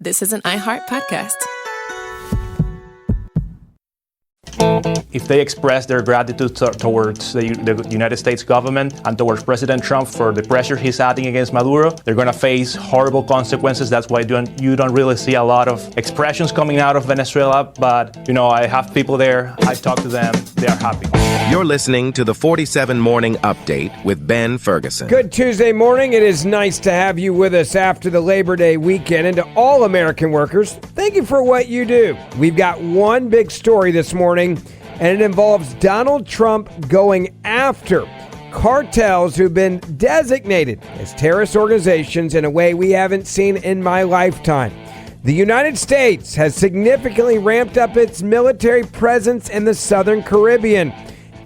This is an iHeart podcast. If they express their gratitude towards the United States government and towards President Trump for the pressure he's adding against Maduro, they're going to face horrible consequences. That's why you don't really see a lot of expressions coming out of Venezuela. But, I have people there. I talk to them. They are happy. You're listening to the 47 Morning Update with Ben Ferguson. Good Tuesday morning. It is nice to have you with us after the Labor Day weekend. And to all American workers, thank you for what you do. We've got one big story this morning, and it involves Donald Trump going after cartels who've been designated as terrorist organizations in a way we haven't seen in my lifetime. The United States has significantly ramped up its military presence in the Southern Caribbean.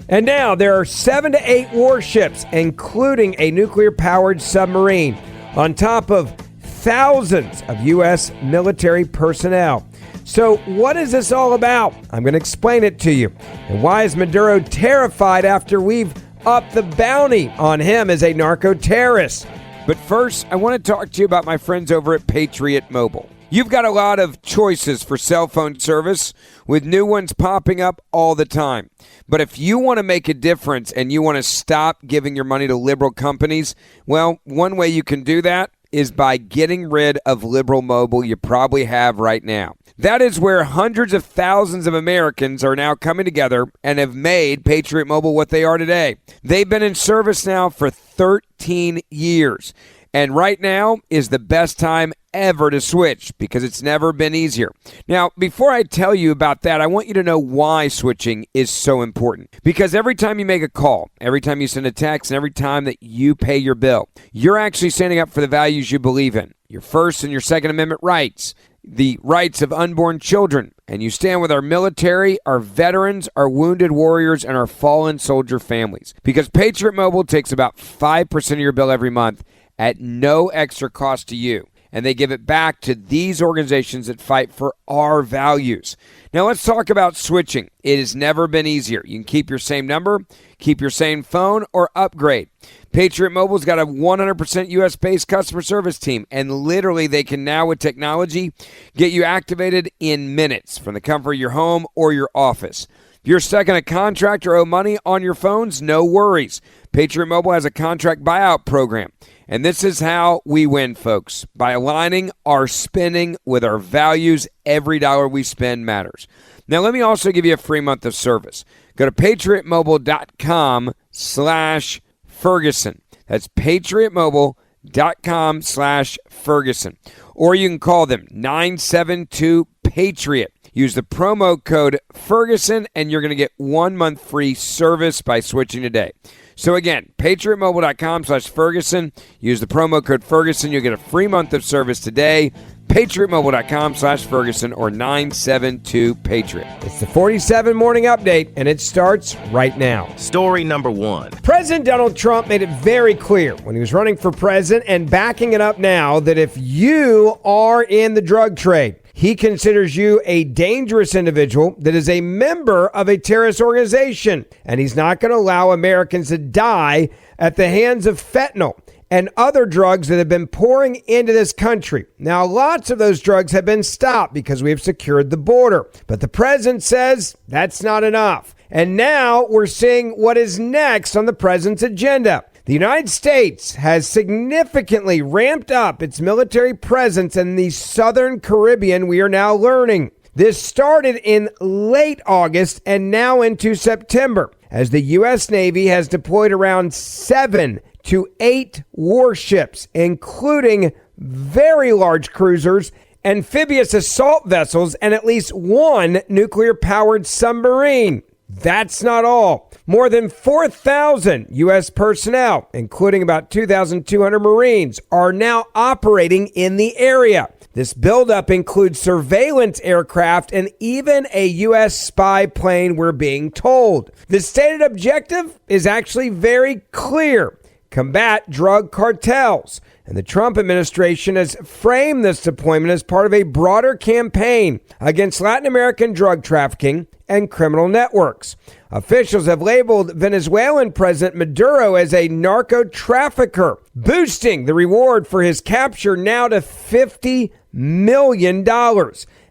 And now there are 7 to 8 warships, including a nuclear-powered submarine, on top of thousands of U.S. military personnel. So what is this all about? I'm going to explain it to you. And why is Maduro terrified after we've upped the bounty on him as a narco-terrorist? But first, I want to talk to you about my friends over at Patriot Mobile. You've got a lot of choices for cell phone service, with new ones popping up all the time. But if you want to make a difference and you want to stop giving your money to liberal companies, well, one way you can do that is by getting rid of liberal mobile you probably have right now. That is where hundreds of thousands of Americans are now coming together and have made Patriot Mobile what they are today. They've been in service now for 13 years. And right now is the best time ever to switch because it's never been easier. Now, before I tell you about that, I want you to know why switching is so important. Because every time you make a call, every time you send a text, and every time that you pay your bill, you're actually standing up for the values you believe in. Your First and your Second Amendment rights, the rights of unborn children, and you stand with our military, our veterans, our wounded warriors, and our fallen soldier families. Because Patriot Mobile takes about 5% of your bill every month at no extra cost to you. And they give it back to these organizations that fight for our values. Now let's talk about switching. It has never been easier. You can keep your same number, keep your same phone, or upgrade. Patriot Mobile's got a 100% U.S.-based customer service team, and literally they can now, with technology, get you activated in minutes from the comfort of your home or your office. If you're stuck in a contract or owe money on your phones, no worries. Patriot Mobile has a contract buyout program. And this is how we win, folks. By aligning our spending with our values, every dollar we spend matters. Now, let me also give you a free month of service. Go to patriotmobile.com/Ferguson. That's patriotmobile.com/Ferguson. Or you can call them 972-PATRIOT. Use the promo code Ferguson, and you're going to get 1 month free service by switching today. So again, patriotmobile.com/Ferguson. Use the promo code Ferguson. You'll get a free month of service today. patriotmobile.com/Ferguson or 972-PATRIOT. It's the 47 Morning Update, and it starts right now. Story number 1. President Donald Trump made it very clear when he was running for president and backing it up now that if you are in the drug trade, he considers you a dangerous individual that is a member of a terrorist organization, and he's not going to allow Americans to die at the hands of fentanyl and other drugs that have been pouring into this country. Now, lots of those drugs have been stopped because we have secured the border, but the president says that's not enough. And now we're seeing what is next on the president's agenda. The United States has significantly ramped up its military presence in the Southern Caribbean, we are now learning. This started in late August and now into September, as the U.S. Navy has deployed around 7 to 8 warships, including very large cruisers, amphibious assault vessels, and at least 1 nuclear-powered submarine. That's not all. More than 4,000 U.S. personnel, including about 2,200 Marines, are now operating in the area. This buildup includes surveillance aircraft and even a U.S. spy plane, we're being told. The stated objective is actually very clear: combat drug cartels. And the Trump administration has framed this deployment as part of a broader campaign against Latin American drug trafficking and criminal networks. Officials have labeled Venezuelan President Maduro as a narco-trafficker, boosting the reward for his capture now to $50 million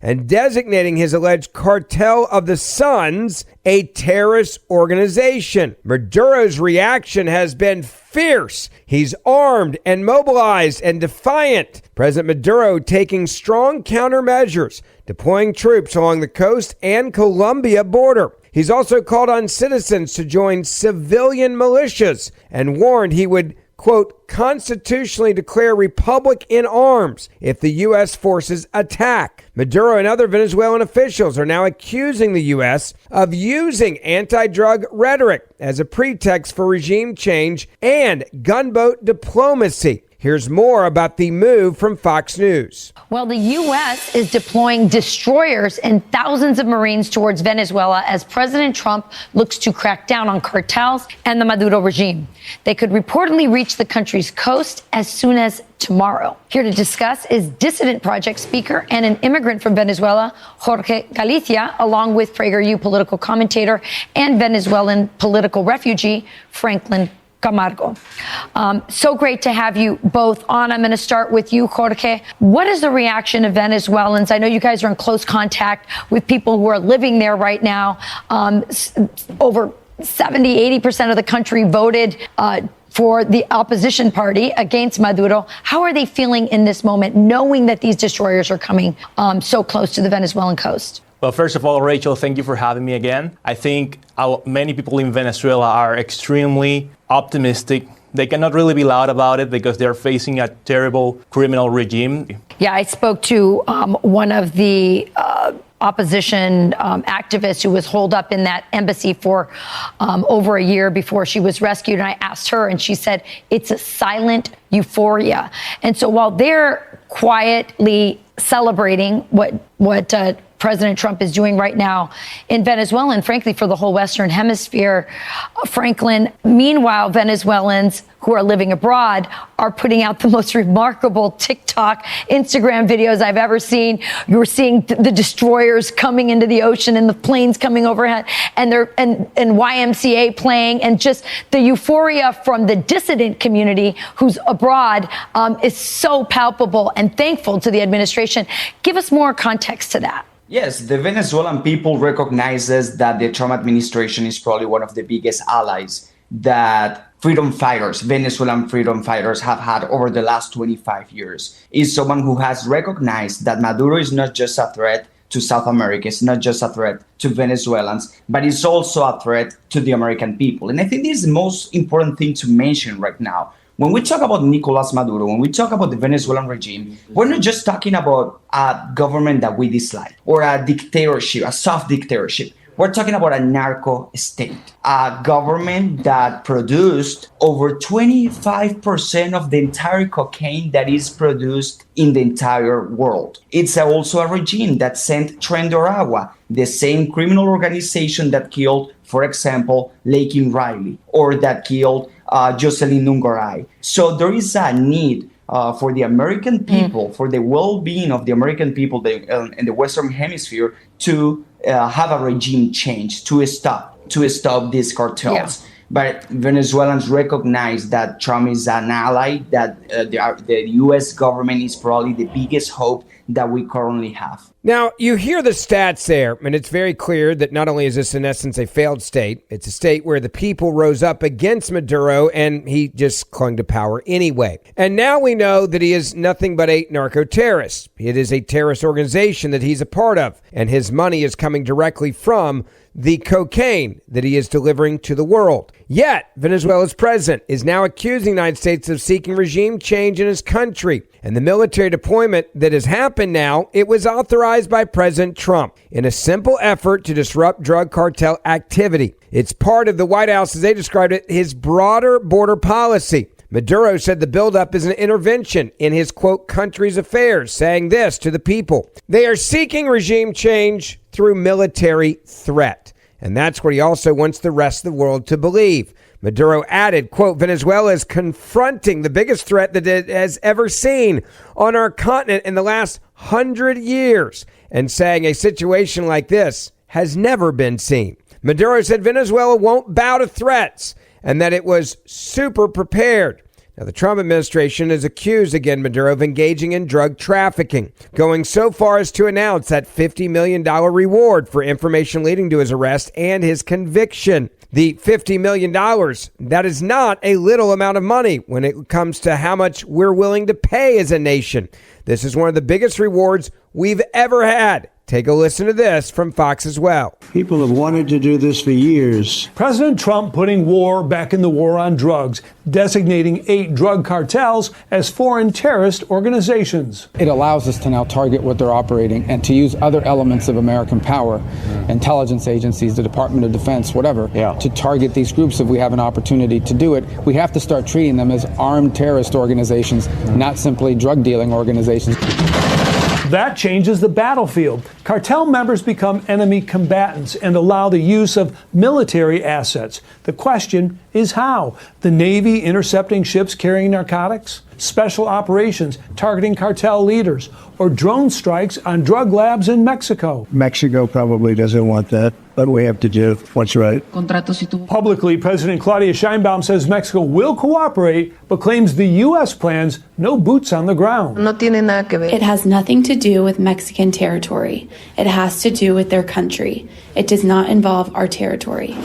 and designating his alleged Cartel of the Suns a terrorist organization. Maduro's reaction has been fierce. He's armed and mobilized and defiant. President Maduro taking strong countermeasures, deploying troops along the coast and Colombia border. He's also called on citizens to join civilian militias and warned he would, quote, constitutionally declare republic in arms if the U.S. forces attack. Maduro and other Venezuelan officials are now accusing the U.S. of using anti-drug rhetoric as a pretext for regime change and gunboat diplomacy. Here's more about the move from Fox News. Well, the U.S. is deploying destroyers and thousands of Marines towards Venezuela as President Trump looks to crack down on cartels and the Maduro regime. They could reportedly reach the country's coast as soon as tomorrow. Here to discuss is Dissident Project speaker and an immigrant from Venezuela, Jorge Galicia, along with PragerU political commentator and Venezuelan political refugee, Franklin Camargo. So great to have you both on. I'm going to start with you, Jorge. What is the reaction of Venezuelans? I know you guys are in close contact with people who are living there right now. Over 70-80% of the country voted for the opposition party against Maduro. How are they feeling in this moment, knowing that these destroyers are coming so close to the Venezuelan coast? Well, first of all, Rachel, thank you for having me again. I think many people in Venezuela are extremely optimistic. They cannot really be loud about it because they're facing a terrible criminal regime. Yeah, I spoke to one of the opposition activists who was holed up in that embassy for over a year before she was rescued. And I asked her, and she said it's a silent euphoria. And so while they're quietly celebrating what President Trump is doing right now in Venezuela, and frankly, for the whole Western Hemisphere, Franklin, meanwhile, Venezuelans who are living abroad are putting out the most remarkable TikTok, Instagram videos I've ever seen. You're seeing the destroyers coming into the ocean and the planes coming overhead, and YMCA playing, and just the euphoria from the dissident community who's abroad is so palpable, and thankful to the administration. Give us more context to that. Yes, the Venezuelan people recognizes that the Trump administration is probably one of the biggest allies that Venezuelan freedom fighters have had over the last 25 years. Is someone who has recognized that Maduro is not just a threat to South America, it's not just a threat to Venezuelans, but it's also a threat to the American people. And I think this is the most important thing to mention right now. When we talk about Nicolás Maduro, when we talk about the Venezuelan regime, we're not just talking about a government that we dislike or a dictatorship, a soft dictatorship. We're talking about a narco-state, a government that produced over 25% of the entire cocaine that is produced in the entire world. It's also a regime that sent Tren de Aragua, the same criminal organization that killed, for example, Lakin Riley, or that killed Jocelyn Nungaray. So there is a need for the American people, for the well-being of the American people in the Western Hemisphere to have a regime change, to stop these cartels. Yeah. But Venezuelans recognize that Trump is an ally, that the U.S. government is probably the biggest hope that we currently have. Now, you hear the stats there, and it's very clear that not only is this in essence a failed state, it's a state where the people rose up against Maduro and he just clung to power anyway. And now we know that he is nothing but a narco-terrorist. It is a terrorist organization that he's a part of, and his money is coming directly from the cocaine that he is delivering to the world. Yet, Venezuela's president is now accusing the United States of seeking regime change in his country. And the military deployment that has happened now, it was authorized by President Trump in a simple effort to disrupt drug cartel activity. It's part of the White House, as they described it, his broader border policy. Maduro said the buildup is an intervention in his, quote, country's affairs, saying this to the people. They are seeking regime change through military threat. And that's what he also wants the rest of the world to believe. Maduro added, quote, Venezuela is confronting the biggest threat that it has ever seen on our continent in the last 100 years, and saying a situation like this has never been seen. Maduro said Venezuela won't bow to threats and that it was super prepared. Now, the Trump administration has accused again Maduro of engaging in drug trafficking, going so far as to announce that $50 million reward for information leading to his arrest and his conviction. The $50 million, that is not a little amount of money when it comes to how much we're willing to pay as a nation. This is one of the biggest rewards we've ever had. Take a listen to this from Fox as well. People have wanted to do this for years. President Trump putting war back in the war on drugs, designating 8 drug cartels as foreign terrorist organizations. It allows us to now target what they're operating and to use other elements of American power, intelligence agencies, the Department of Defense, whatever, to target these groups if we have an opportunity to do it. We have to start treating them as armed terrorist organizations, not simply drug dealing organizations. That changes the battlefield. Cartel members become enemy combatants and allow the use of military assets. The question is how? The Navy intercepting ships carrying narcotics? Special operations targeting cartel leaders? Or drone strikes on drug labs in Mexico? Mexico probably doesn't want that, but we have to do what's right. Publicly, President Claudia Sheinbaum says Mexico will cooperate, but claims the U.S. plans no boots on the ground. It has nothing to do with Mexican territory. It has to do with their country. It does not involve our territory.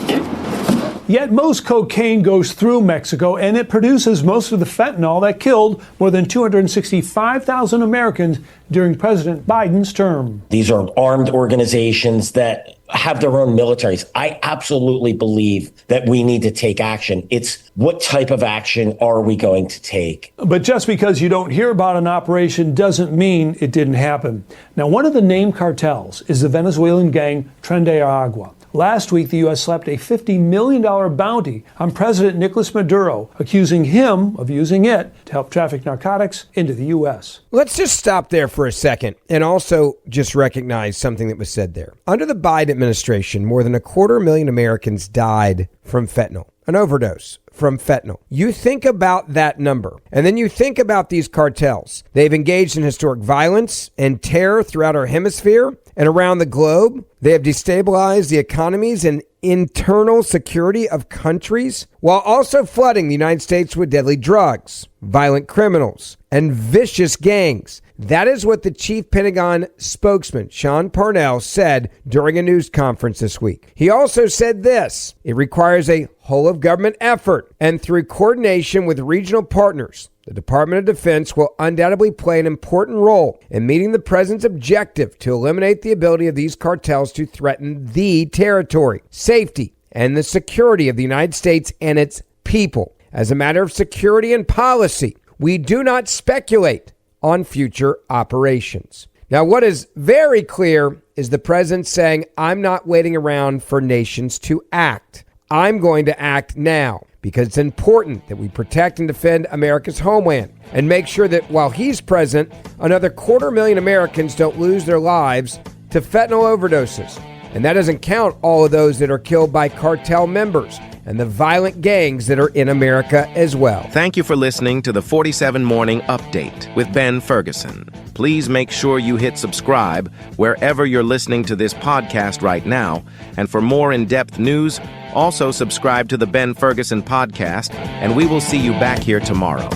Yet most cocaine goes through Mexico, and it produces most of the fentanyl that killed more than 265,000 Americans during President Biden's term. These are armed organizations that have their own militaries. I absolutely believe that we need to take action. It's what type of action are we going to take? But just because you don't hear about an operation doesn't mean it didn't happen. Now, one of the named cartels is the Venezuelan gang Tren de Aragua. Last week, the U.S. slapped a $50 million bounty on President Nicolás Maduro, accusing him of using it to help traffic narcotics into the U.S. Let's just stop there for a second and also just recognize something that was said there. Under the Biden administration, more than 250,000 Americans died from fentanyl, an overdose from fentanyl. You think about that number, and then you think about these cartels. They've engaged in historic violence and terror throughout our hemisphere and around the globe. They have destabilized the economies and internal security of countries while also flooding the United States with deadly drugs, violent criminals, and vicious gangs. That is what the chief Pentagon spokesman, Sean Parnell, said during a news conference this week. He also said this: it requires a whole of government effort, and through coordination with regional partners, the Department of Defense will undoubtedly play an important role in meeting the president's objective to eliminate the ability of these cartels to threaten the territory, safety, and the security of the United States and its people. As a matter of security and policy, we do not speculate on future operations. Now, what is very clear is the president saying, I'm not waiting around for nations to act. I'm going to act now, because it's important that we protect and defend America's homeland and make sure that while he's president, another 250,000 Americans don't lose their lives to fentanyl overdoses. And that doesn't count all of those that are killed by cartel members and the violent gangs that are in America as well. Thank you for listening to the 47 Morning Update with Ben Ferguson. Please make sure you hit subscribe wherever you're listening to this podcast right now. And for more in-depth news, also subscribe to the Ben Ferguson Podcast, and we will see you back here tomorrow.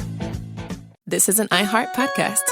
This is an iHeart podcast.